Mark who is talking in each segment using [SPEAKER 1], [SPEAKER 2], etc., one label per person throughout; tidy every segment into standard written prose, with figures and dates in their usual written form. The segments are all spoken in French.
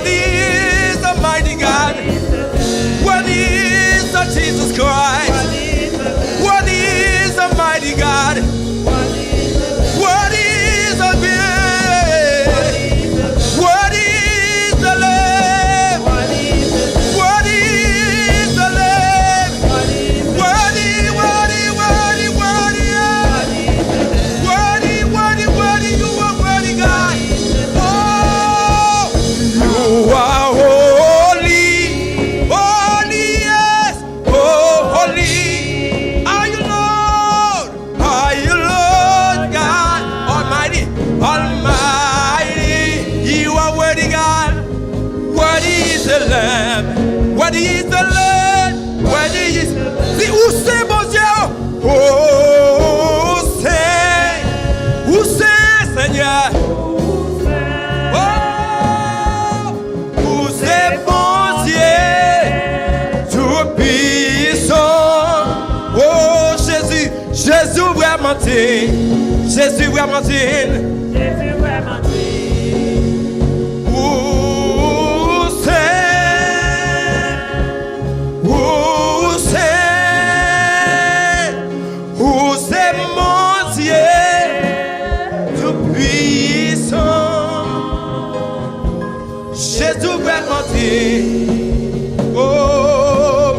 [SPEAKER 1] Worthy is the mighty God. Worthy is the Jesus Christ. Worthy is the mighty God. Worthy is the great. Worthy is the Lamb. Worthy is the Lamb. Worthy, worthy, worthy, worthy. Worthy, worthy, worthy. You are worthy, God. Oh, you are holy. Holy, yes. Oh, holy. Are you Lord? Are you Lord God Almighty? Almighty. You are worthy, God. Worthy is the Lamb. Worthy is the Lamb. Worthy is. See, où c'est, mon Dieu? Oh, c'est. Où c'est, Seigneur? Oh, où c'est, mon Dieu? Tout puissant. Oh, Jésus. Jésus vraiment digne. Jésus vraiment digne. Où c'est? Où c'est? Où c'est, mon Dieu? Tout puissant. Jésus vraiment digne. Oh.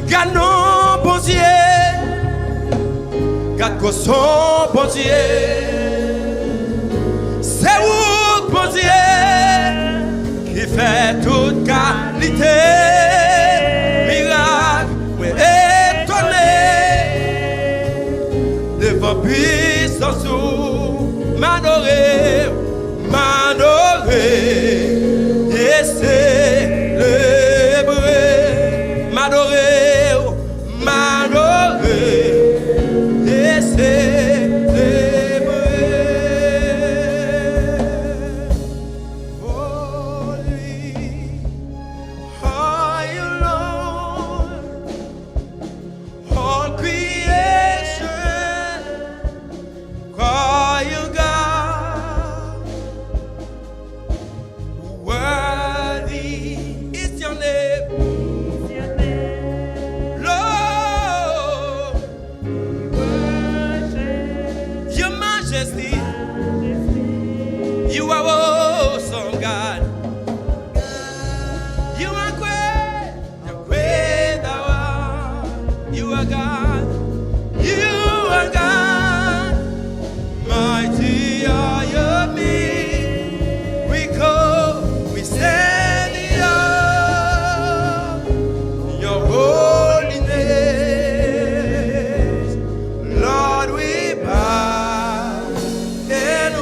[SPEAKER 1] Ganon bon Dieu, gade son bon Dieu, c'est où bon Dieu qui fait toute qualité, miracle, mais étonné devant puissance ou m'adorer, et célébrer, m'adorer. You are awesome, God. You are great. You're great, thou art. You are God. You are God. Mighty are your miracles. We stand in awe of your holiness. Lord, we bow and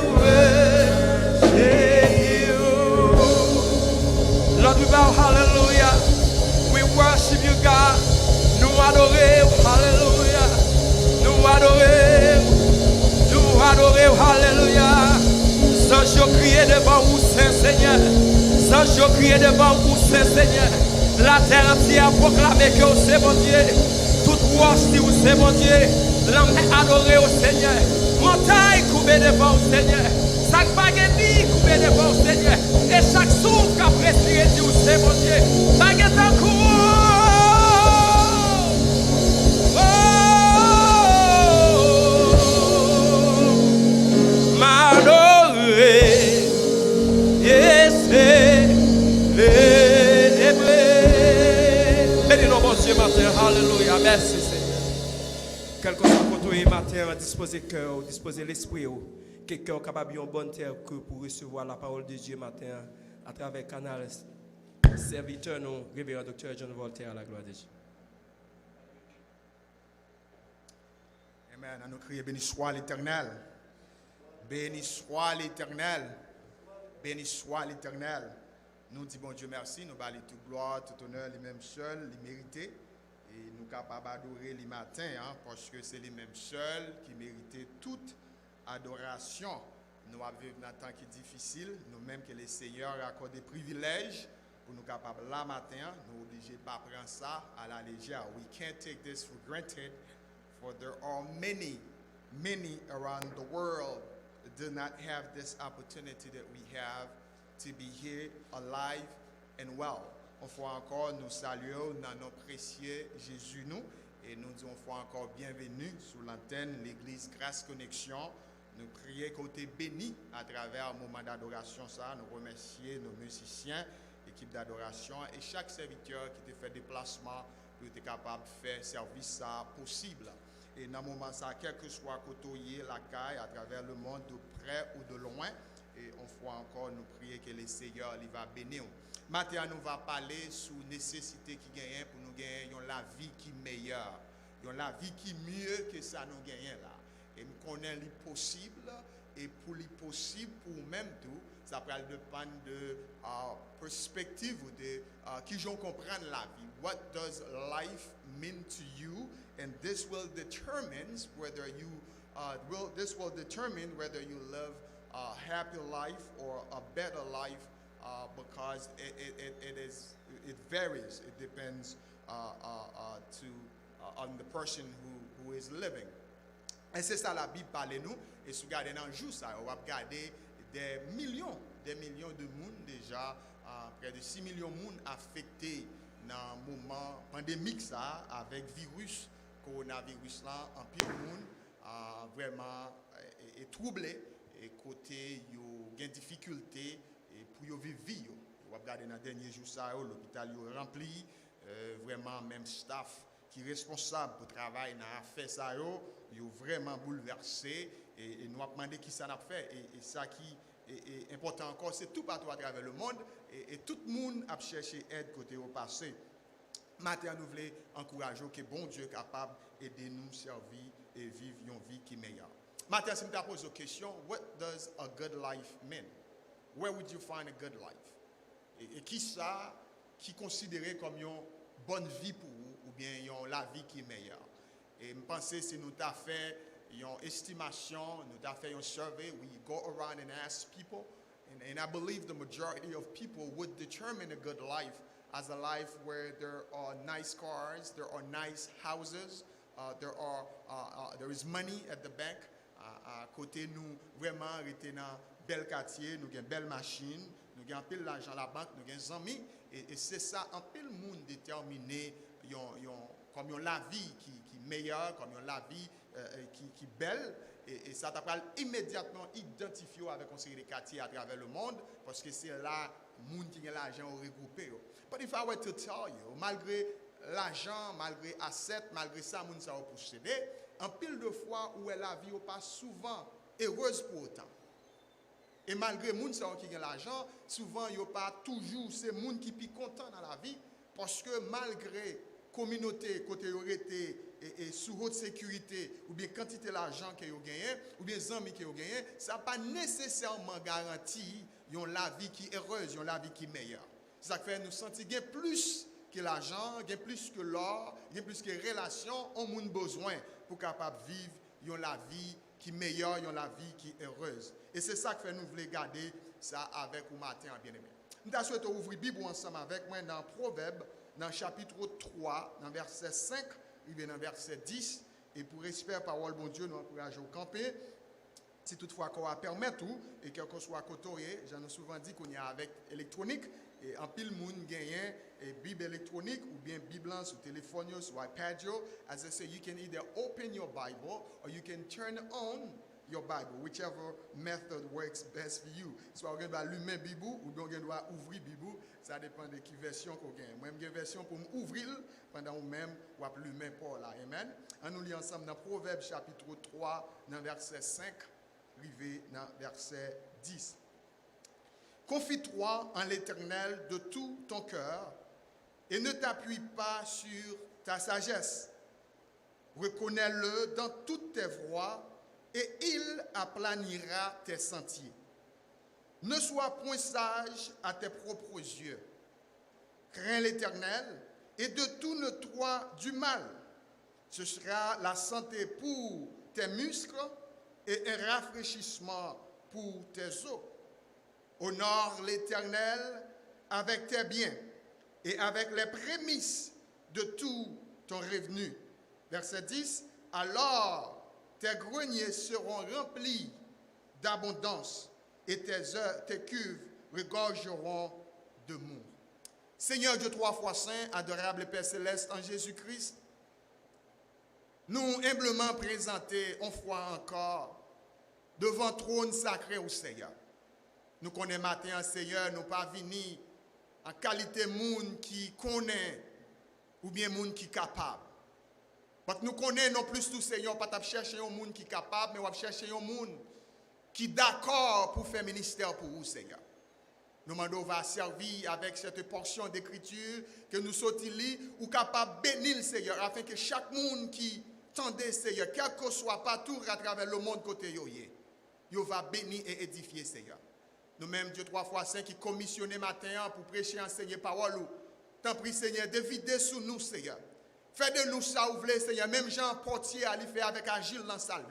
[SPEAKER 1] Lord, we bow, hallelujah. We worship you, God. Nous adorons, hallelujah. Nous adorons, hallelujah. Sans je crier devant vous, Saint-Seigneur. Sans je crier devant vous, Saint-Seigneur. La terre entière a proclamé que c'est mon Dieu. Toute roche dit où c'est mon Dieu. L'homme est adoré au Seigneur. Montagne coupée devant le Seigneur. Chaque baguette coupée devant le Seigneur. Et chaque souffle qui a respiré dit où c'est mon Dieu. Baguette en Bénis-nous, mon Dieu, matin. Alléluia. Merci, Seigneur. Quel que soit votre matin, disposez cœur, disposez l'esprit. Quelqu'un capable de bonne terre pour recevoir la parole de Dieu matin à travers le canal serviteur, nous, révérend docteur John Voltaire, à la gloire de Dieu.
[SPEAKER 2] Amen. À nous crier, béni soit l'Éternel. Béni soit l'Éternel. Béni soit l'Éternel. Nous disons bon Dieu merci, nous bâlons toute gloire, tout honneur, les mêmes seuls, les mérités. Et nous sommes capables d'adorer les matins, parce que c'est les mêmes seuls qui méritent toute adoration. Nous avons vécu un temps qui est difficile, nous-mêmes que le Seigneur a accordé privilèges pour nous capables là matin, nous obligés de ne pas prendre ça à la légère. We can't take this for granted, for there are many many around the world do not have this opportunity that we have to be here alive and well. Une fois encore, nous saluons dans nos précieux Jésus nous et nous disons une fois encore bienvenue sur l'antenne l'église Grâce Connexion. Nous prions côté béni à travers le moment d'adoration ça. Nous remercions nos musiciens, l'équipe d'adoration et chaque serviteur qui te fait déplacement pour être capable de faire service ça possible. Et dans le moment ça, quel que soit côté la caille à travers le monde, de près ou de loin, et on fois encore nous prier que le Seigneur il va bénir. Maintenant, nous va parler sur la nécessité qui gagne pour nous gagner la vie qui est meilleure, la vie qui est mieux que ça nous gagne là. Et nous connaissons le possible, et pour le possible, pour même tout, ça va dépendre de perspective ou de qui j'en comprendre la vie. What does life mean to you? And this will determine whether you live a happy life or a better life, because it varies. It depends on the person who is living. Et c'est ça la Bible parle nous. Et si vous regardez dans le jour, ça, on va regarder des millions de monde déjà, près de 6 millions de monde affectés dans le moment pandémique ça, avec virus, coronavirus là, en pile monde vraiment est troublé et côté yo gain difficulté et pour yo vivre vie yo. On va regarder dans dernier jour ça, l'hôpital yo rempli, vraiment même staff qui est responsable pour travailler dans l'affaire ça yo vraiment bouleversé et nous avons demandé qui ça n'a fait et ça qui est important encore c'est tout partout à travers le monde et tout le monde a cherché aide côté au passé. Maintenant nous voulons encourager que bon Dieu est capable d'aider nous servir et vivre une vie qui est meilleure. Maintenant si je me pose la question, what does a good life mean? Where would you find a good life? Et qui ça qui considéré comme une bonne vie pour vous ou bien la vie qui est meilleure? Et je pense que si nous avons fait une estimation, nous avons fait un survey, we go around and ask people, and I believe the majority of people would determine a good life as a life where there are nice cars, there are nice houses, there is money at the bank. Côté nous, vraiment, rester dans bel quartier, nous avons une belle machine, nous avons un peu d'argent à la banque, nous avons des amis, et c'est ça, un peu le monde déterminé, comme la vie qui est meilleure, comme la vie qui est belle, et ça t'appelle immédiatement identifié avec un série de quartiers à travers le monde, parce que c'est là le monde qui a l'argent regroupé. But if I were to tell you, malgré l'argent, malgré assets, malgré ça, le monde ça va posséder, en pile de fois où la vie n'est pas souvent heureuse pour autant. Et malgré les gens qui ont l'argent, souvent il n'y a pas toujours ces gens qui sont contents dans la vie, parce que malgré la communauté, côté et sous haute sécurité, ou bien quantité d'argent qu'ils ont gagné, ou bien les amis qu'ils ont gagné, ça n'a pas nécessairement garanti la vie qui est heureuse, la vie qui est meilleure. Ça fait nous sentir qu'il y a plus que l'argent, il y a plus que l'or, il y a plus que les relations, on a besoin pour capable vivre la vie qui est meilleure, la vie qui est heureuse. Et c'est ça que fait nous voulons garder ça avec vous matin, bien-aimé. Nous souhaitons ouvrir la Bible ensemble avec moi dans Proverbe, dans le chapitre 3, dans verset 5, et dans verset 10. Et pour espérer parole bon Dieu, nous encourageons au camper. Si toutefois qu'on va permettre tout, et quel que soit côté, j'en ai souvent dit qu'on y a avec électronique, et en pile monde gagne et Bible électronique ou bien Bible sur téléphone sur iPad. As I say, you can either open your Bible or you can turn on your Bible, whichever method works best for you. Soit on doit allumer Bible ou bien on doit ouvrir Bible, ça dépend de quelle version qu'on gagne. Moi j'ai une version pour m'ouvrir pendant ou même ou allumer pour là. Amen. On nous lit ensemble dans Proverbe chapitre 3 dans verset 5 arrivé dans verset 10. Confie-toi en l'Éternel de tout ton cœur et ne t'appuie pas sur ta sagesse. Reconnais-le dans toutes tes voies et il aplanira tes sentiers. Ne sois point sage à tes propres yeux. Crains l'Éternel et de tout ne toi du mal. Ce sera la santé pour tes muscles et un rafraîchissement pour tes os. Honore l'Éternel avec tes biens et avec les prémices de tout ton revenu. Verset 10. Alors tes greniers seront remplis d'abondance et tes cuves regorgeront de mou. Seigneur Dieu trois fois saint, adorable Père céleste en Jésus-Christ, nous humblement présentés une fois encore devant trône sacré au Seigneur. Nous connaissons matin, Seigneur, nous pas venir en qualité monde qui connaît ou bien monde qui capable. Parce que nous connaissons non plus tout Seigneur, pas chercher un monde qui capable, mais on va chercher un monde qui d'accord pour faire ministère pour vous, Seigneur. Nous demandons va servir avec cette portion d'écriture que nous sortons ou capable de bénir le Seigneur afin que chaque monde qui tendait Seigneur, quel que soit partout à travers le monde côté yo va bénir et édifier Seigneur. Nous-mêmes, Dieu trois fois saint qui commissionné matin pour prêcher, enseigner parole. Tant pis Seigneur, de vider sous nous Seigneur. Fais de nous ça ou voulez Seigneur. Même Jean Portier a fait avec Agile dans salle.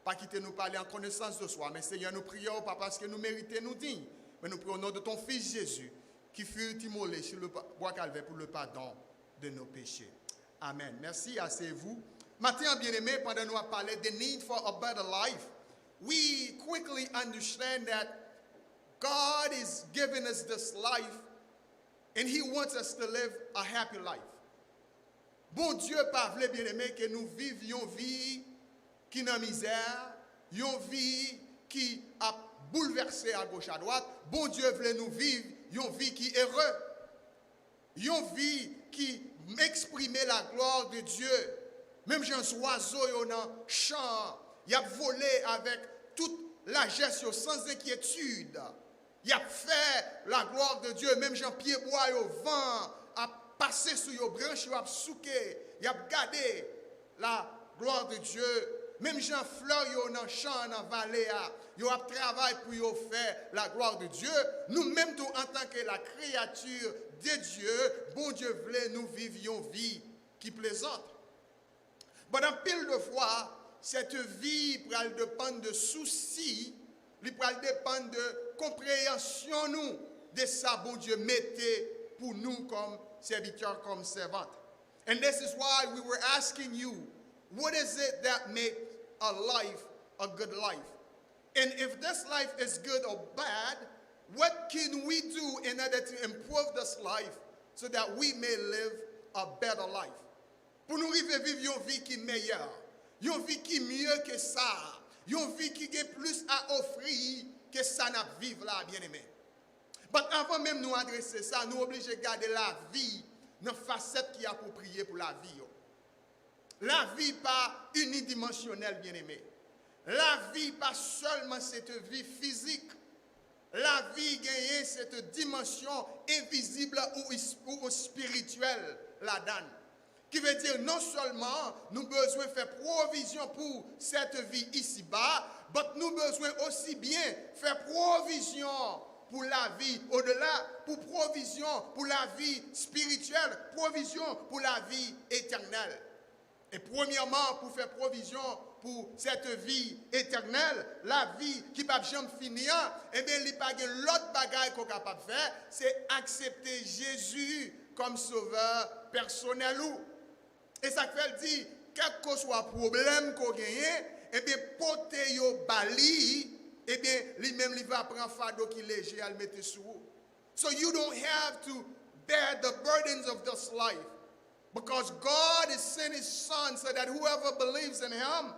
[SPEAKER 2] Pas quitter nous parler en connaissance de soi. Mais Seigneur, nous prions pas parce que nous méritons nous dignes. Mais nous prions au nom de ton Fils Jésus qui fut immolé sur le bois calvaire pour le pardon de nos péchés. Amen. Merci, asseyez-vous. Matin, bien-aimé, pendant nous a parlé the need for a better life, we quickly understand that God is giving us this life and He wants us to live a happy life. Bon Dieu pas voulu bien-aimé que nous vivions une vie qui n'a misère, une vie qui a bouleversé à gauche à droite. Bon Dieu voulait nous vivre une vie qui est heureuse, une vie qui exprime la gloire de Dieu. Même gens oiseaux dans le champ, il a volé avec toute la gestion sans inquiétude. Il a fait la gloire de Dieu. Même gens pieds bois au vent, a passé sur les branches, il a souqué, il a gardé la gloire de Dieu. Même gens fleurs dans le champ, dans la vallée, ils ont travaillé pour faire la gloire de Dieu. Nous-mêmes, en tant que la créature de Dieu, bon Dieu voulait nous vivre une vie qui plaisante. Mais en pile de fois, cette vie pourra dépendre de soucis, il pourra dépendre de compréhension nous de ça, bon Dieu mettait pour nous comme serviteurs, comme servantes. And this is why we were asking you, what is it that makes a life a good life? And if this life is good or bad, what can we do in order to improve this life so that we may live a better life? Pour nous vivre une vie qui est meilleure, une vie qui est mieux que ça, une vie qui a plus à offrir que ça n'a vivre là, bien-aimé. Mais avant même nous adresser ça, nous obligés de garder la vie dans la facette qui est appropriée pour la vie. La vie pas unidimensionnelle, bien-aimé. La vie pas seulement cette vie physique. La vie gagne cette dimension invisible ou spirituelle, la donne. Qui veut dire non seulement nous besoin faire provision pour cette vie ici-bas, mais nous besoin aussi bien faire provision pour la vie au-delà, pour provision pour la vie spirituelle, provision pour la vie éternelle. Et premièrement, pour faire provision pour cette vie éternelle, la vie qui ne peut jamais finir, eh bien, il n'y a pas l'autre bagaille qu'on est capable de faire, c'est accepter Jésus comme sauveur personnel. Et ça fait dire, quel que soit le problème qu'on gagne, eh bien, porter yo bali, eh bien, lui-même, il va prendre un fardeau qui est léger à le mettre sur vous. So you don't have to bear the burdens of this life. Because God has sent His Son so that whoever believes in Him,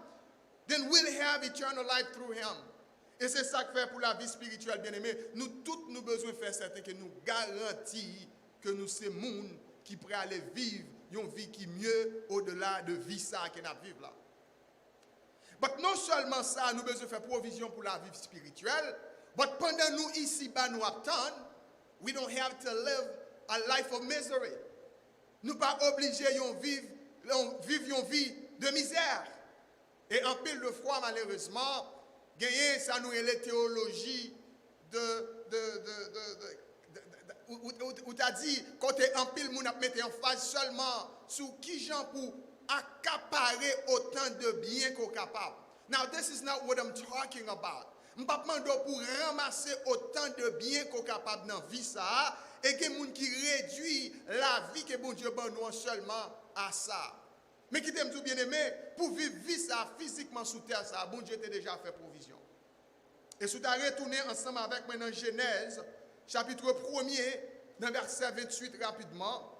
[SPEAKER 2] then will have eternal life through Him. Et c'est ça que fait pour la vie spirituelle, bien-aimé. Nous tous, nous besoin de faire certain que nous garantissons que nous sommes gens qui pourraient aller vivre une vie qui est mieux au-delà de vie ça que nous vivons là. Mais non seulement ça, nous besoin de faire provision pour la vie spirituelle, mais pendant nous ici-bas nous attendons, we don't have to live a life of misery. Nous pas obligés de vivre une vie de misère. Et en pile de fois, malheureusement, gagner ça nous est la théologie où tu as dit, quand tu es en pile, nous mettons en phase seulement sur qui gens pour accaparer autant de biens qu'on est capable. Now, this is not what I'm talking about. Je ne parle pas pour ramasser autant de biens qu'on est capable dans la vie, ça, et que les gens qui réduit la vie que bon Dieu donne non seulement à ça. Mais qui t'aime tout bien aimé, pour vivre vie ça physiquement sous terre, ça, bon Dieu t'a déjà fait provision. Et si tu as retourné ensemble avec moi dans Genèse, chapitre 1er, dans verset 28 rapidement,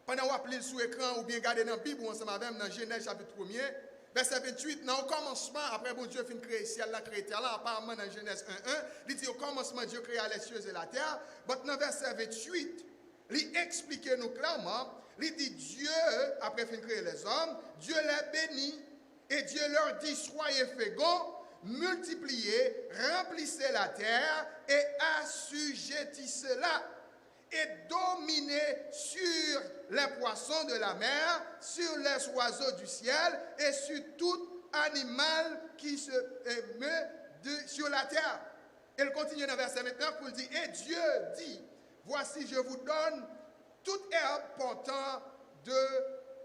[SPEAKER 2] pendant qu'on appelle sur l'écran ou bien regarder dans la Bible ensemble avec moi dans Genèse chapitre 1er, verset 28, dans le commencement, après bon Dieu fin créer ciel, la créé terre, là, apparemment dans Genèse 1.1, il dit au commencement Dieu créa les cieux et la terre, mais dans verset 28, il explique nous clairement, il dit Dieu, après fin créer les hommes, Dieu les bénit, et Dieu leur dit, soyez féconds, multipliez, remplissez la terre et assujettissez-la et dominez sur les poissons de la mer, sur les oiseaux du ciel et sur tout animal qui se meut sur la terre. Elle continue dans verset 29 pour dire, et Dieu dit, voici je vous donne toute herbe portant de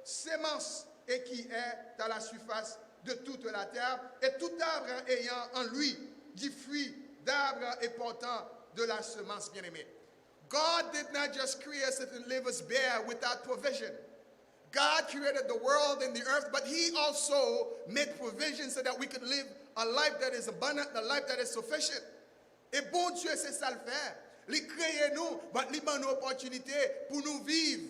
[SPEAKER 2] sémence et qui est à la surface de toute la terre, et tout arbre ayant en lui du fruit d'arbre et portant de la semence bien-aimée. God did not just create us and leave us bare without provision. God created the world and the earth, but He also made provision so that we could live a life that is abundant, a life that is sufficient. Et bon Dieu, c'est ça le faire. Il crée nous, mais il donne une opportunité pour nous vivre.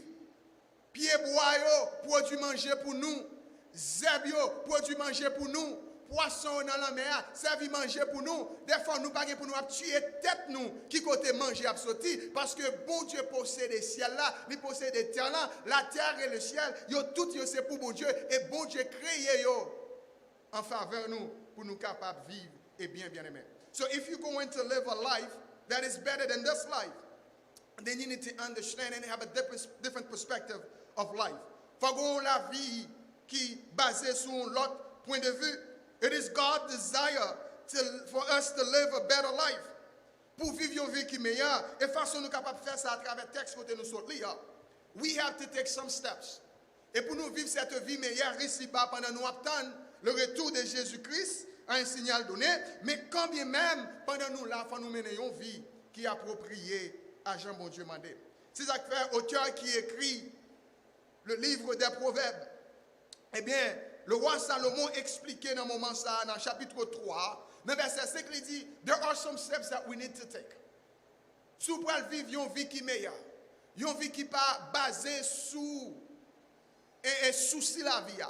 [SPEAKER 2] Pied bois, produit manger pour nous. Zébio, produit manger pour nous. Poisson dans la mer, servi manger pour nous. Des fois, nous pas pour nous tuer tête nous qui côté manger à sorti parce que bon Dieu possède les ciels là, il possède des terres là, la terre et le ciel, yo tout yo c'est pour bon Dieu et bon Dieu créé yo en faveur nous pour nous capables de vivre et bien aimer. So if you're going to live a life that is better than this life, then you need to understand and have a different perspective of life. Faut qu'on la vie qui basée sur l'autre point de vue. It is God's desire for us to live a better life. Pour vivre une vie qui est meilleure, et façon nous capables de faire ça à travers le texte que nous sommes là. We have to take some steps. Et pour nous vivre cette vie meilleure ici-bas, pendant nous attendre le retour de Jésus-Christ, à un signal donné, mais quand bien même, pendant nous là, il faut nous mener une vie qui est appropriée à Jean bon Dieu mandé. C'est ça que fait auteur qui écrit le livre des Proverbes. Eh bien, le roi Salomon expliquait dans le moment ça, dans le chapitre 3, dans verset 5, il dit, there are some steps that we need to take. Si vous pouvez vivre une vie qui est meilleure, une vie qui n'est pas basée sous et souci la vie,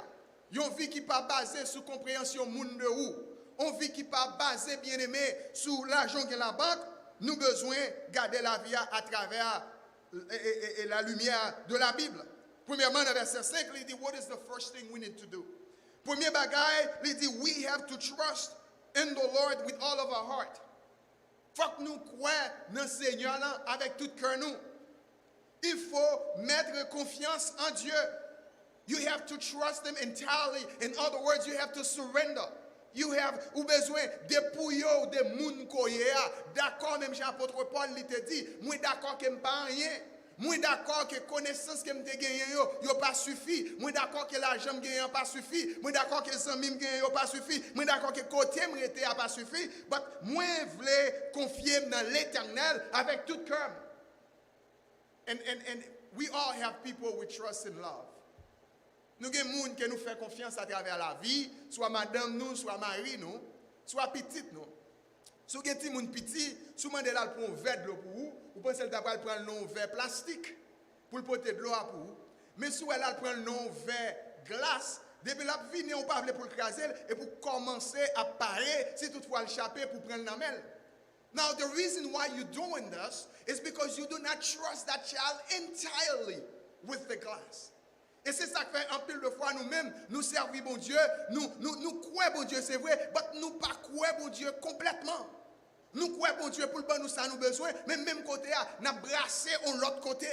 [SPEAKER 2] une vie qui n'est pas basée sur compréhension monde de où, une vie qui n'est pas basée, bien aimé, sur l'argent de la banque, nous avons besoin de garder la vie à travers la lumière de la Bible. Premièrement, dans verset 5, il dit, what is the first thing we need to do? Premier bagay, il dit, we have to trust in the Lord with all of our heart. Faut que nous croyons dans le Seigneur là, avec tout cœur nous. Il faut mettre confiance en Dieu. You have to trust Him entirely. In other words, you have to surrender. You have ou besoin dépouiller de moun koye. D'accord, même l'apôtre Paul il te dit, moi d'accord que m'pas rien. Moi d'accord que connaissance que m'te gagné yo pas suffi. Moi d'accord que l'argent m'gagné pas suffi. Moi d'accord que les amis m'gagné yo pas suffi. Moi d'accord que côté m'rete a pas suffi. But moi vle confier dans l'Éternel avec tout cœur. And we all have people we trust in love. Nous avons des gens qui nous font confiance à travers la vie, soit madame nous, soit mari nous, soit petite nous. Si vous avez des gens petits, si vous avez un verre de l'eau pour vous, vous pensez que vous allez prendre un verre plastique pour porter de l'eau pour vous. Mais si vous allez prendre un verre glace, depuis la vie, vous ne pouvez pas pour le craser et pour commencer à parer, si toutefois le chaper pour prendre la mêle. Now, the reason why you're doing this is because you do not trust that child entirely with the glass. Et c'est ça que fait un pile de fois nous-mêmes, nous servons bon Dieu, nous croyons bon Dieu, c'est vrai, mais nous ne croyons pas bon Dieu complètement. Nous croyons bon Dieu pour le bon nous ça nous besoin, mais même côté, nous avons brassé l'autre côté.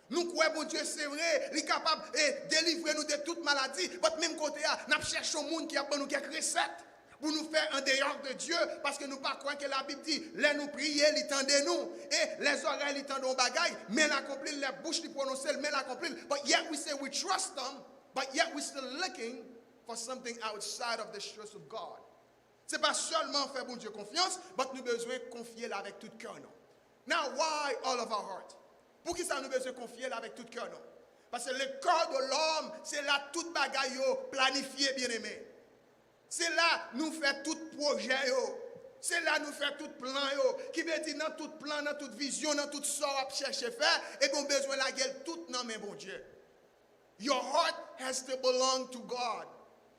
[SPEAKER 2] Nous croyons bon Dieu, c'est vrai, il est capable de délivrer nous de toute maladie, mais même côté, nous cherchons un monde qui a nous quelques recettes pour nous faire en dehors de Dieu, parce que nous ne croyons pas que la Bible dit, les nous prier, il tendez nous, et les oreilles, il tendent au bagaille, mais l'accomplir, les bouches, il prononce, mais l'accomplir. But yet we say we trust them, but yet we're still looking for something outside of the trust of God. Ce n'est pas seulement faire bon Dieu confiance, mais nous avons besoin de confier là avec tout cœur. Now, why all of our heart? Pour qui ça nous besoin de confier là avec tout cœur? Parce que le corps de l'homme, c'est là toute bagaille planifiée, bien-aimé. C'est là nous fait tout projet. C'est là nous fait tout plan. Qui veut dire dans tout plan, dans toute vision, dans tout sort à chercher faire, et qu'on besoin de la gueule tout dans mes bon Dieu. Your heart has to belong to God.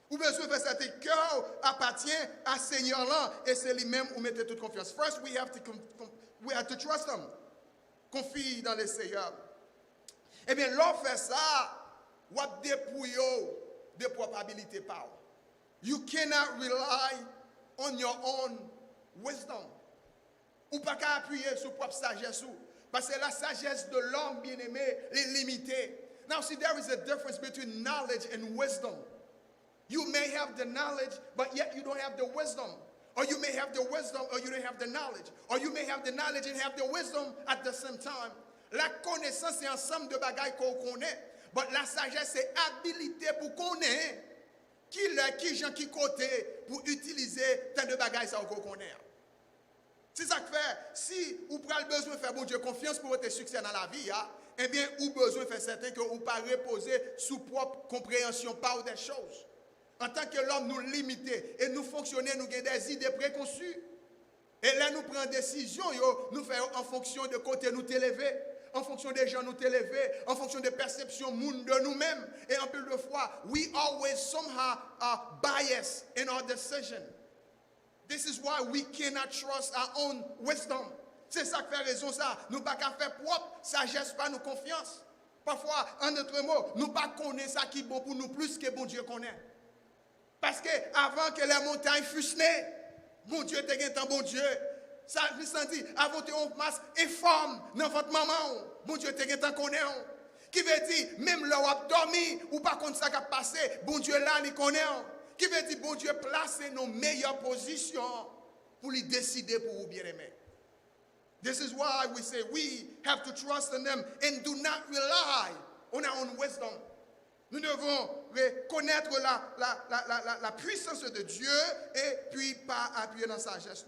[SPEAKER 2] Vous besoin de faire que cœur appartient à Seigneur là, et c'est lui-même où mettez toute confiance. First, we have to trust Him. Confie dans le Seigneur. Eh bien, l'on fait ça, what dépouille de probabilité par. You cannot rely on your own wisdom. Ou pas qu'à appuyer sur propre sagesse. Parce que la sagesse de l'homme bien-aimé est limitée. Now see, there is a difference between knowledge and wisdom. You may have the knowledge, but yet you don't have the wisdom. Or you may have the wisdom, or you don't have the knowledge. Or you may have the knowledge and have the wisdom at the same time. La connaissance, c'est ensemble de bagailles qu'on connaît. But la sagesse, c'est habilité pour connaître qui gens qui côté pour utiliser tant de bagailles ça qu'on connaît. C'est ça que fait. Si vous prenez besoin de faire bon Dieu confiance pour votre succès dans la vie, eh bien, vous besoin de faire certain que vous ne pas reposer sous propre compréhension par des choses. En tant que l'homme, nous limiter et nous fonctionner, nous avons des idées préconçues. Et là, nous prenons des décisions, nous faisons en fonction de côté nous t'élever, en fonction des gens nous t'élever, en fonction des perceptions de nous-mêmes. Et un peu de fois, we always somehow are biased in our decision. This is why we cannot trust our own wisdom. C'est ça qui fait raison ça. Nous ne pouvons pas faire propre sagesse, pas nous confiance. Parfois, en d'autres mots, nous ne pas connaître ça qui est bon pour nous plus que bon Dieu connaît. Parce que avant que les montagnes fussent nées, bon Dieu te un bon Dieu. Ça veut dire, avant que on masse informe dans votre maman, bon Dieu te un connaît. Qui veut dire, même là où a dormi, ou pas contre ça qui a passé, bon Dieu là, il connaît. Qui veut dire, bon Dieu placer nos meilleures positions pour lui décider pour vous bien aimer. This is why we say we have to trust in them and do not rely on our own wisdom. Nous devons reconnaître la puissance de Dieu et puis pas appuyer dans sa sagesse.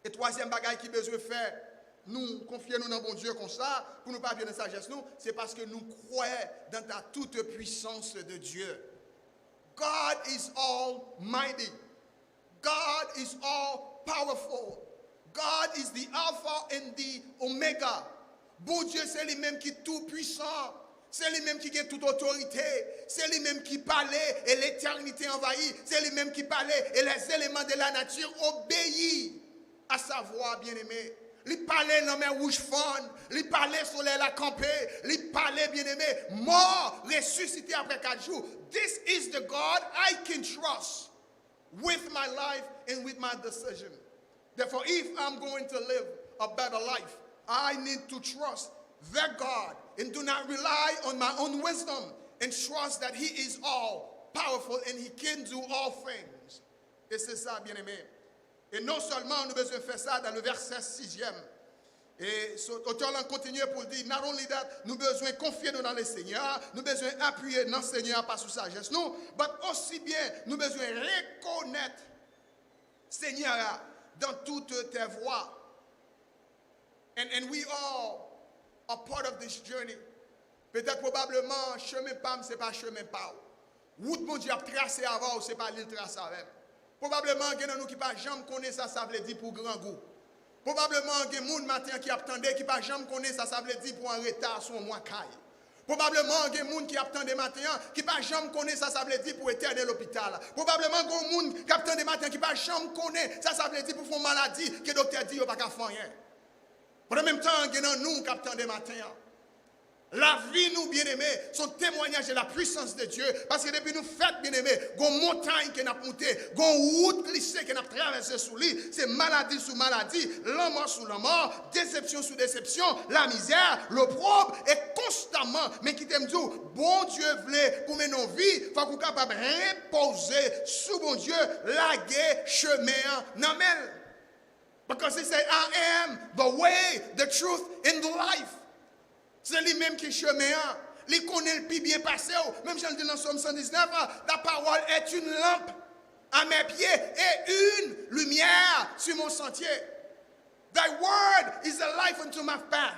[SPEAKER 2] Et troisième bagaille qui besoin de faire, nous confier nous dans bon Dieu comme ça, pour ne pas appuyer dans sa sagesse, c'est parce que nous croyons dans la toute puissance de Dieu. God is almighty. God is all powerful. God is the Alpha and the Omega. Bon Dieu, c'est lui-même qui est tout puissant. C'est lui-même qui a toute autorité. C'est lui-même qui parlait et l'éternité envahit. C'est lui-même qui parlait et les éléments de la nature obéissent à sa voix, bien-aimé. Il parlait dans mes rouges fonds. Il parlait sur les la campé. Il parlait, bien-aimé, mort, ressuscité après 4 jours. This is the God I can trust with my life and with my decision. Therefore, if I'm going to live a better life, I need to trust that God and do not rely on my own wisdom and trust that He is all powerful and He can do all things. Et c'est ça, bien-aimé. Et non seulement nous devons faire ça dans le verset 6e. Et l'auteur continue pour dire, not only that, nous devons confier dans le Seigneur, nous devons appuyer dans le Seigneur par sous sagesse, nous, mais aussi bien, nous devons reconnaître Seigneur dans toutes tes voies. And we all are part of this journey. Peut-être probablement, chemin PAM, ce n'est pas chemin PAO. Route mon Dieu a tracé avant, ce n'est pas l'île tracé avec. Probablement, il y a nous qui pas jamais connaît ça, ça veut dire pour grand goût. Probablement, il y a des gens matin qui attendait qui pas jamais connaît ça, ça veut dire pour un retard sur un mois caille. Probablement, il y a des gens qui attendent matin qui pas jamais connaît ça, ça veut dire pour éterner l'hôpital. Probablement, il y a des gens qui attendent matin qui pas jamais connaît ça, ça veut dire pour faire une maladie que le docteur dit qu'il n'y a pas qu'à faire rien. En même temps, il y a nous qui attendons matin. La vie, nous, bien-aimés, sont témoignages de la puissance de Dieu. Parce que depuis nous fêtes, bien-aimés, il y a une montagne qui n'a pas monté, il y a une route glissée qui n'a pas traversé sous lui. C'est maladie sous maladie, la mort sous la mort, déception sous déception, la misère, l'opprobre, et constamment, mais qui t'aime dire, bon Dieu voulait pour mener nos vies, il faut qu'on soit capable de reposer sous bon Dieu, laguer chemin, non mais. Because he said, I am the way, the truth, and the life. C'est lui-même qui est chemin. Il connaît le plus bien passé. Même si je le dis dans Somme 119, la parole est une lampe à mes pieds et une lumière sur mon sentier. Thy word is a life unto my path.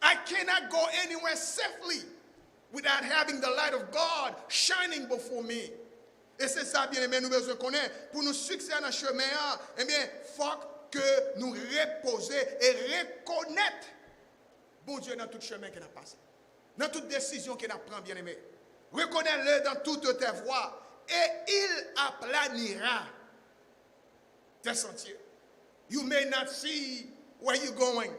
[SPEAKER 2] I cannot go anywhere safely without having the light of God shining before me. Et c'est ça, bien aimé, nous besoin connaître. Pour nous succéder dans le chemin, eh bien, il faut que nous reposer et reconnaître bon Dieu dans tout chemin qu'il a passé. Dans toute décision qu'il a pris, bien aimé. Reconnais-le dans toutes tes voies et il aplanira tes sentiers. You may not see where you're going.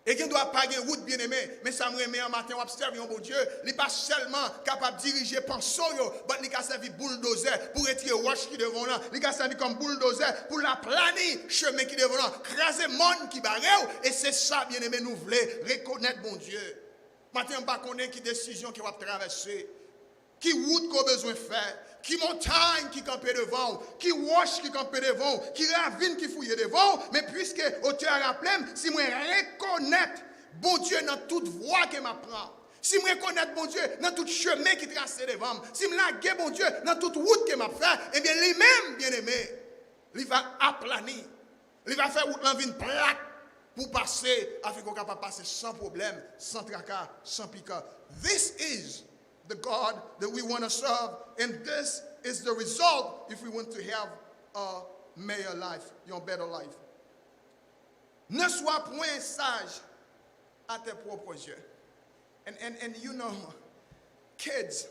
[SPEAKER 2] Et qui ne doit pas gagner route bien aimé, mais ça me remet un matin, on observe un bon Dieu, il n'est pas seulement capable de diriger pensée, mais il a servi bulldozer pour retirer roche qui devant là, il a servi comme bulldozer pour la planer chemin qui devant là, craser monde qui barre, et c'est ça bien aimé nous voulons reconnaître bon Dieu. Matin on ne connaît pas qui décision qui va traverser, qui route qu'on a besoin de faire. Qui montagne qui campe devant, qui roche qui campe devant, qui ravine qui fouille devant, mais puisque auteur rappelé, si moi reconnaître bon Dieu dans toute voie que m'apprend, si moi reconnaître bon Dieu dans tout chemin qui trace devant, si me laguer bon Dieu dans toute route que m'a fait, eh bien lui-même bien aimé, il va aplanir, il va faire route l'envie plate pour passer afin qu'on capable passer sans problème, sans tracas, sans piquant. This is the God that we want to serve, and this is the result if we want to have a meilleur life, your better life. Ne sois point sage à tes propres yeux. And you know, kids,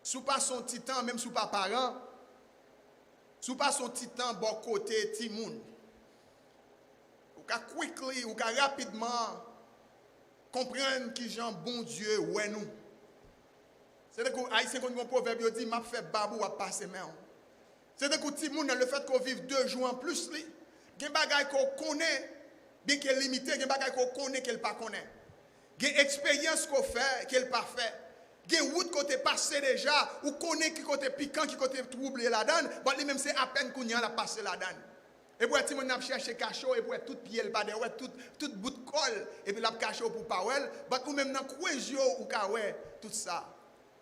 [SPEAKER 2] sous pas son petit temps, même sous pas parent, sous pas son petit temps, bon côté, petit monde, ou qu'à quickly, ou qu'à rapidement, comprendre qui Jean bon Dieu ouais nous. C'est-à-dire que haïtien quand un proverbe dit m'a fait babou à passer main. C'est-à-dire que tout le monde le fait qu'on vive 2 jours en plus li, gen bagay qu'on connaît bien qu'elle limité, gen bagay qu'on connaît qu'elle pas connaît. Gen expérience qu'on fait qu'elle pas fait. Gen route côté passé déjà ou connaît qui côté piquant qui côté troublé la donne, bon lui même c'est à peine qu'on y a la passer la donne. Et pour tout le monde a cherché cachot et pour tout pied le pas de tout bout de colle et puis la cachot pour pas ouais, ou même dans coin ou ka ouais tout ça.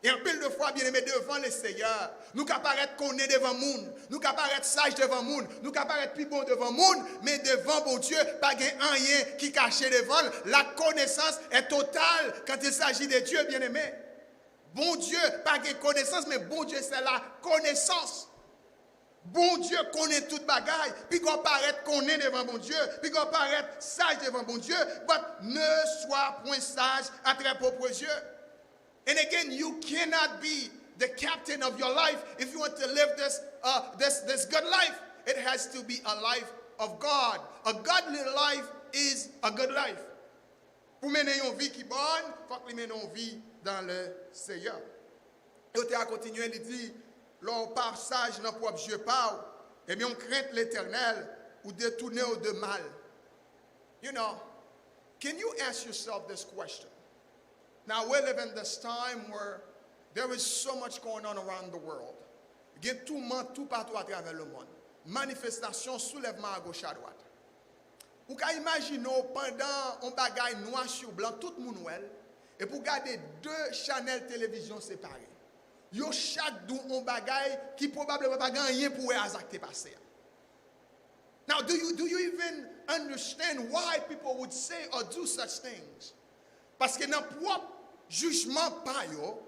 [SPEAKER 2] Et en pile de fois bien aimé devant le Seigneur, nous ka paraître connaît devant monde, nous ka paraître sage devant monde, nous ka paraître plus bon devant monde, mais devant bon Dieu pas gain rien qui caché devant, la connaissance est totale quand il s'agit de Dieu bien aimé. Bon Dieu pas gain connaissance mais bon Dieu c'est la connaissance. Bon Dieu connaît toute bagaille, puis qu'on paraît connaît devant bon Dieu, puis qu'on paraît sage devant bon Dieu, mais ne sois point sage à tes propres yeux. And again, you cannot be the captain of your life if you want to live this good life. It has to be a life of God. A godly life is a good life. Pour mener une vie qui est bonne, il faut que mener une vie dans le Seigneur. Et on a continué, il dit, l'on part sage dans propre Dieu parle, et bien on craint l'Éternel ou détourner de mal. You know, can you ask yourself this question? Now we live in this time where there is so much going on around the world. Il y a tout le monde, tout partout à travers le monde. Manifestation, soulèvement à gauche à droite. Vous pouvez imaginer pendant un bagaille noir sur blanc, tout le monde ouel, et pour garder 2 channels télévision séparés. Yo chaque dou on bagaille qui probablement pas rien pour exacter passer. Now do you even understand why people would say or do such things? Parce que dans propre jugement pas yo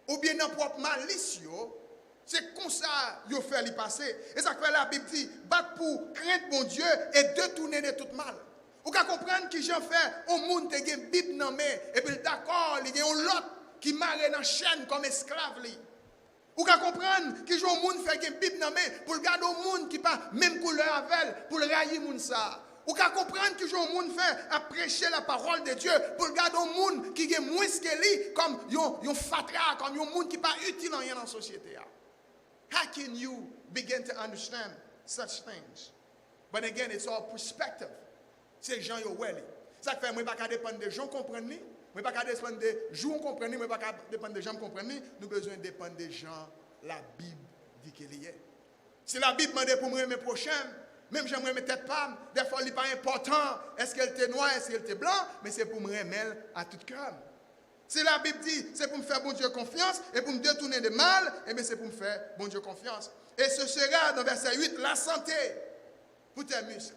[SPEAKER 2] ou bien dans propre malice yo, c'est comme ça yo fait li passer. Et ça fait la Bible dit battre pour craindre bon Dieu et détourner de tout mal. Ou ka comprendre qui j'en fait au monde te gen Bible nan main et puis d'accord, il y a l'autre qui marre dans chaîne comme esclave li. Ou ka comprendre que jo moun fait gen Bible nan main pour garder au monde qui pas même couleur avec pour railler moun ça. Ou ka comprendre que jo moun fait à prêcher la parole de Dieu pour garder au monde qui gen moins que li comme yon fatra comme yon monde qui pas utile en rien dans la société. How can you begin to understand such things? But again, it's all perspective. C'est gens yo weli. Ça fait moi pas dépendre de gens comprendre ni. Mais pas qu'à dépendre de gens comprendre, mais pas qu'à dépendre de gens comprendre, nous besoin dépendre des gens. La Bible dit qu'il y est. Si la Bible demande pour moi mes prochains, même j'aimerais mes têtes pas, des fois il n'est pas important, est-ce qu'elle était noire, est-ce qu'elle était blanc, mais c'est pour me remettre à tout cœur. Si la Bible dit c'est pour me faire bon Dieu confiance et pour me détourner de mal, et bien c'est pour me faire bon Dieu confiance. Et ce sera dans verset 8 la santé pour tes muscles.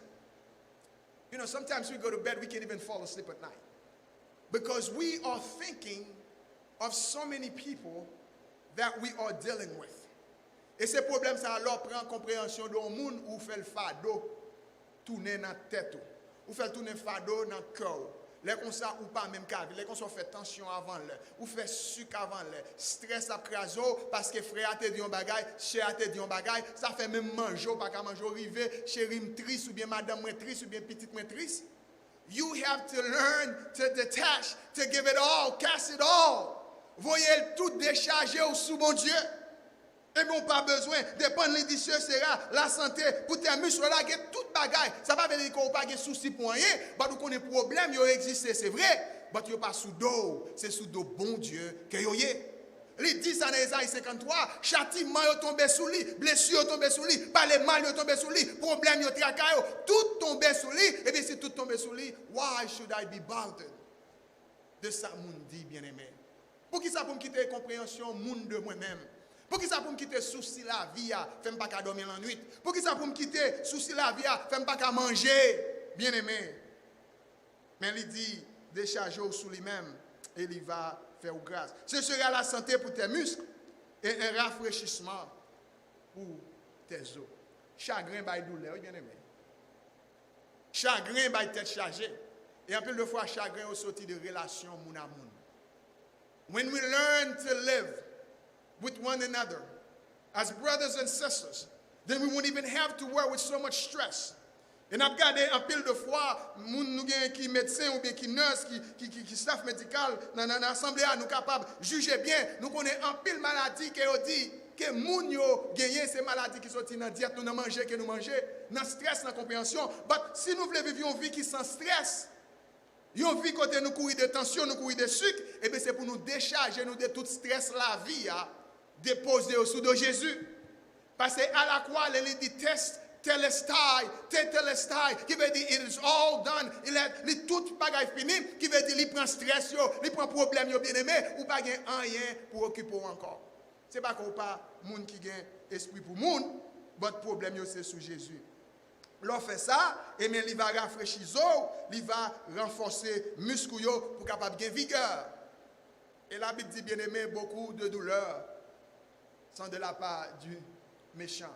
[SPEAKER 2] You know, sometimes we go to bed, we can't even fall asleep at night. because we are thinking of so many people that we are dealing with. Et ce problème, ça alors prend compréhension d'un monde où fait le fardeau tourner dans la tête, ou fait tourner le fardeau dans le cœur. Les comme ça ou pas même cas, les comme ça fait tension avant le, ou fait sucre avant le, stress après craso parce que frère te dit un bagage, cher te dit un bagage, ça fait même manger pas qu'à manger arriver, chérie me triste ou bien madame me triste ou bien petite me triste. You have to learn to detach, to give it all, cast it all. Voyez tout décharger au sous mon Dieu. Et bon, pas besoin, dépendre de l'indicieux sera la santé, pour tes muscles là, il y a tout bagaille. Ça va veut dire qu'on n'a pas de soucis pour rien, mais nous connaissons des problèmes, ils existent, c'est vrai, mais ils sont pas sous dos, c'est sous dos bon Dieu que vous avez. Il dit ça dans Isaïe 53, châtiment est tombé sous lui, blessure est tombé sous lui, pas les mal est tombé sous lui, problème est tracaillé, tout tombé sous lui, et bien si tout tombé sous lui, why should I be bothered? De ça, moun dit bien aimé. Pour qui ça pour me quitter la compréhension, moun de moi-même? Pour qui ça pour me quitter souci la vie, fais pas qu'à dormir la nuit. Pour qui ça pour me quitter souci la vie, fais pas qu'à manger, bien aimé. Mais il dit, décharger sous lui-même, et il va faire grâce. Ce sera la santé pour tes muscles et un rafraîchissement pour tes os. Chagrin by douleur, bien aimé. Chagrin by tête chargée. Et un peu de fois, chagrin au sorti de relations moun à moun. When we learn to live with one another as brothers and sisters, then we won't even have to work with so much stress. Et nous avons regardé un pile de fois, nous qui médecin ou bien qui nurse, qui staff médical dans l'assemblée, nous sommes capables de juger bien. Nous connaissons un pile maladie qui dit que nous avons gagné ces maladies qui sont dans la diète, nous avons mangé, que nous mangeons, dans le stress, dans la compréhension. Mais si nous voulons vivre une vie qui sans stress, une vie côté nous courir de tension, nous courir de sucre, et bien c'est pour nous décharger nous de tout stress la vie, déposer au sous de Jésus. Parce qu'à la croix, il dit test. Telestai, qui veut dire it is all done. Il est tout bagage fini, qui veut dire il prend stress, il prend problème, bien aimé, ou pas rien pour occuper encore. C'est pas qu'on pas monde qui gagne esprit pour monde, votre problème c'est sous Jésus. L'on fait ça, et bien il va rafraîchir il va renforcer muscle pour capable de vigueur. Et la Bible dit bien aimé, beaucoup de douleurs sont de la part du méchant.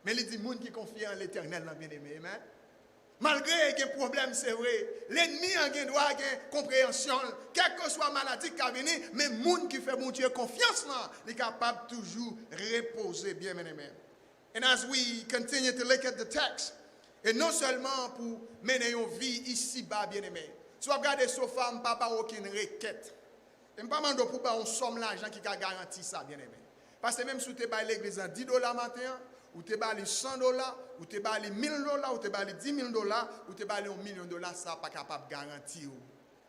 [SPEAKER 2] Mais il dit, moun qui confie en l'éternel, bien aimé, amen. Malgré qu'il y ait un problème, c'est vrai. L'ennemi a un droit, une compréhension, quelle que soit la maladie qui a venu, mais moun qui fait mon Dieu confiance, il est capable toujours reposer, bien aimé. And as we continue to look at the text, et non seulement pour mener une vie ici-bas, bien aimé. Si vous regardez ce femme, papa, aucune requête. Et je ne pas pour pas on somme l'argent qui a garanti ça, bien aimé. Parce que même si vous êtes à l'église en $10 matin, ou tu as $100, ou tu as $1,000, ou tu as $10,000, ou tu as $1 million, ça n'est pas capable de garantir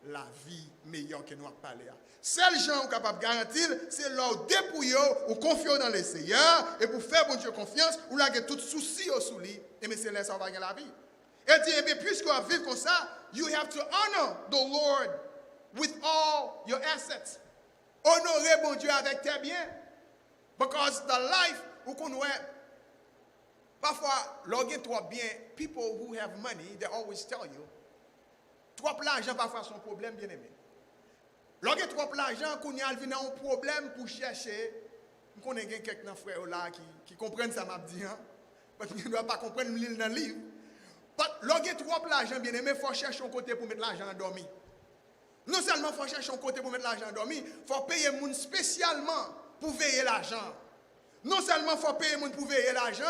[SPEAKER 2] la vie meilleure que nous avons parlé. Seuls gens qui sont capables de garantir, c'est leur dépouiller ou confier dans le Seigneur, et pour faire bon Dieu confiance, ou là, il y a tout souci au sous lui, et mais c'est là ça va gagner la vie. Et dit, eh puisque vous vivez comme ça, you have to honor the Lord with all your assets. Honorer bon Dieu avec tes biens. Because the life, ou qu'on voit, parfois, lorsqu'il trop bien, people who have money, they always tell you, trop l'argent parfois son problème, bien aimé. Lorsqu'il trop l'argent, qu'on y a un problème pour chercher, on connaît quelques frères là qui comprennent ça, m'a dit, parce qu'ils ne doivent pas comprendre l'île dans le livre. Lorsqu'il trop l'argent, bien aimé, il faut chercher un côté pour mettre l'argent en dormi. Non seulement il faut chercher un côté pour mettre l'argent en dormi, il faut payer moun spécialement pour veiller l'argent. Non seulement il faut payer moun pour veiller l'argent,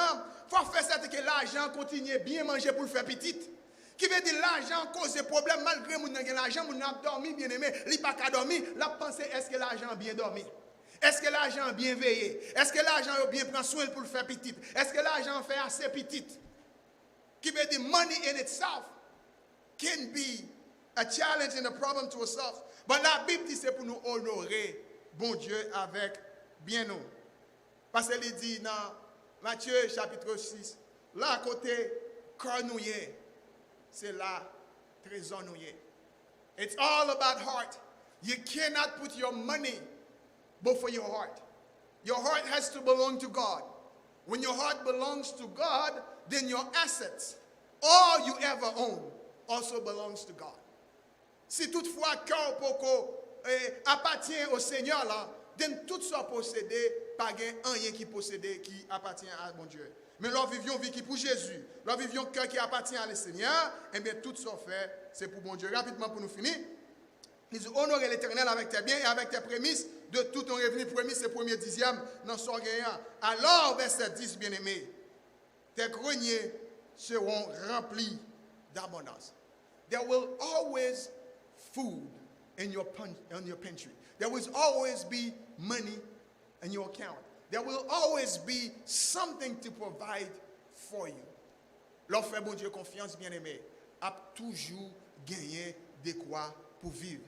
[SPEAKER 2] il faut faire ça que l'argent continue bien manger pour le faire petit. Qui veut dire l'argent cause des problèmes malgré moun nan gen l'argent, moun n'a dormi bien aimé, li pas ka dormi, la pensée est-ce que l'argent bien dormi? Est-ce que l'argent bien veillé? Est-ce que l'argent bien prend soin pour le faire petit? Est-ce que l'argent fait assez petit? Qui veut dire money in itself can be a challenge and a problem to ourselves. But la Bible dit c'est pour nous honorer bon Dieu avec bien nous. Parce qu'il dit dans Matthieu chapitre 6, là à côté, cornouillé, c'est là, trésor nouillé. It's all about heart. You cannot put your money before your heart. Your heart has to belong to God. When your heart belongs to God, then your assets, all you ever own, also belongs to God. Si toutefois cœur appartient au Seigneur là, donne tout ça possédé, pas rien qui possédé qui appartient à mon Dieu. Mais nous vivons vie qui pour Jésus, nous vivons cœur qui appartient à le Seigneur, et bien tout ça fait, c'est pour mon Dieu. Rapidement pour nous finir, il dit honorer l'Éternel avec tes biens et avec tes prémices, de tout ton revenu prémices et premier dixième, dans son gagnant. Alors, verset 10, bien-aimé, tes greniers seront remplis d'abondance. There will always food in your pantry. There will always be money in your account. There will always be something to provide for you. L'offre fait bon Dieu confiance, bien-aimé, a toujours gagné de quoi pour vivre.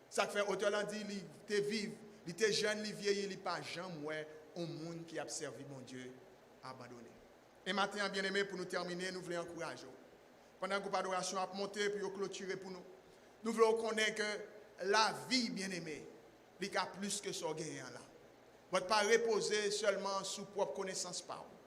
[SPEAKER 2] Ça fait autant dit, il te vive, il te jeune, il vieillit, il pas jamais au monde qui a servi mon Dieu abandonné. Et maintenant, bien-aimé, pour nous terminer, nous voulons encourager. Pendant que le groupe d'adoration a monté puis clôturé pour nous, nous voulons connaître que la vie, bien-aimé, il y a plus que ce gain là. Vous ne pas reposer seulement sous propre connaissance par vous.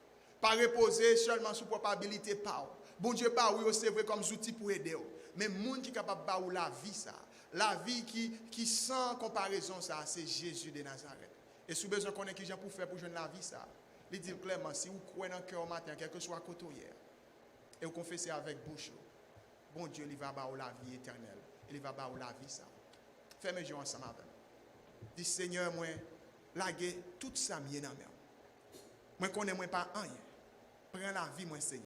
[SPEAKER 2] Pas reposer seulement sous propre habilité par vous. Bon Dieu, pas oui, c'est vrai comme outil pour aider. Mais le monde qui est capable de faire la vie, ça. La vie qui sans comparaison, ça, c'est Jésus de Nazareth. Et si vous avez besoin de connaître qui j'ai pour faire pour jouer la vie, ça. Il dit clairement, si vous croyez dans le cœur au matin, quel que soit à côté hier, et vous confessez avec bouche, bon Dieu, il va faire la vie éternelle. Il va faire la vie, ça. Fermez les yeux ensemble avec moi. Dis Seigneur, moi, laguer tout ça, mieux dans moi. Moi, connais moi pas rien. Prends la vie, moi, Seigneur.